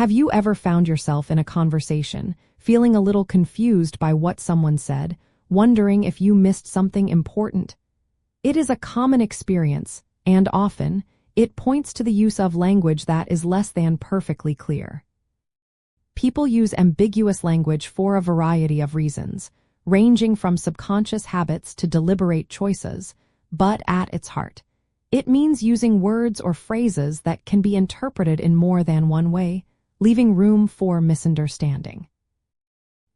Have you ever found yourself in a conversation, feeling a little confused by what someone said, wondering if you missed something important? It is a common experience, and often, it points to the use of language that is less than perfectly clear. People use ambiguous language for a variety of reasons, ranging from subconscious habits to deliberate choices, but at its heart, it means using words or phrases that can be interpreted in more than one way, leaving room for misunderstanding.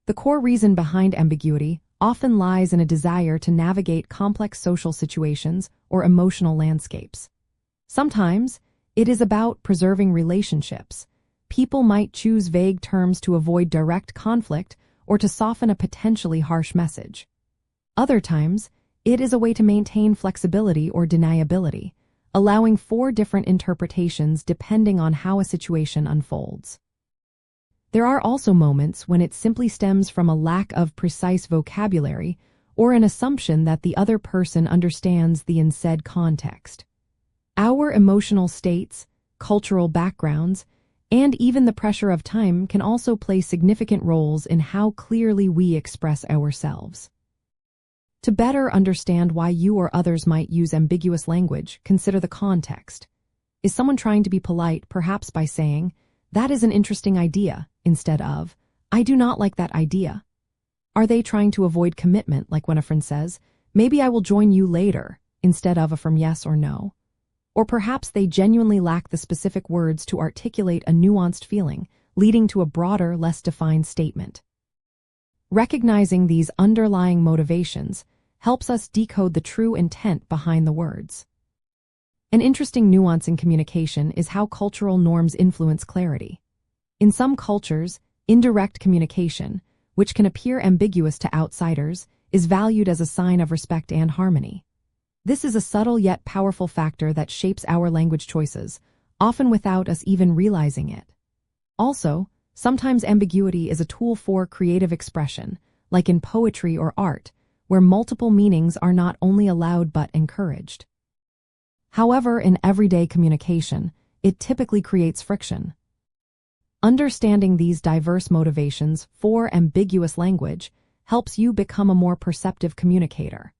The core reason behind ambiguity often lies in a desire to navigate complex social situations or emotional landscapes. Sometimes, it is about preserving relationships. People might choose vague terms to avoid direct conflict or to soften a potentially harsh message. Other times, it is a way to maintain flexibility or deniability, allowing for different interpretations depending on how a situation unfolds. There are also moments when it simply stems from a lack of precise vocabulary or an assumption that the other person understands the unsaid context. Our emotional states, cultural backgrounds, and even the pressure of time can also play significant roles in how clearly we express ourselves. To better understand why you or others might use ambiguous language, consider the context. Is someone trying to be polite, perhaps by saying, "That is an interesting idea," instead of, "I do not like that idea"? Are they trying to avoid commitment, like when a friend says, "Maybe I will join you later," instead of a firm yes or no? Or perhaps they genuinely lack the specific words to articulate a nuanced feeling, leading to a broader, less defined statement. Recognizing these underlying motivations helps us decode the true intent behind the words. An interesting nuance in communication is how cultural norms influence clarity. In some cultures, indirect communication, which can appear ambiguous to outsiders, is valued as a sign of respect and harmony. This is a subtle yet powerful factor that shapes our language choices, often without us even realizing it. Also, sometimes ambiguity is a tool for creative expression, like in poetry or art, where multiple meanings are not only allowed but encouraged. However, in everyday communication, it typically creates friction. Understanding these diverse motivations for ambiguous language helps you become a more perceptive communicator.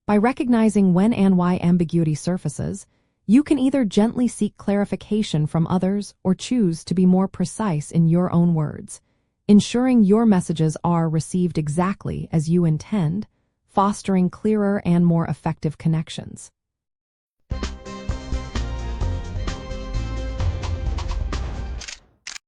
By recognizing when and why ambiguity surfaces, you can either gently seek clarification from others or choose to be more precise in your own words, ensuring your messages are received exactly as you intend, fostering clearer and more effective connections.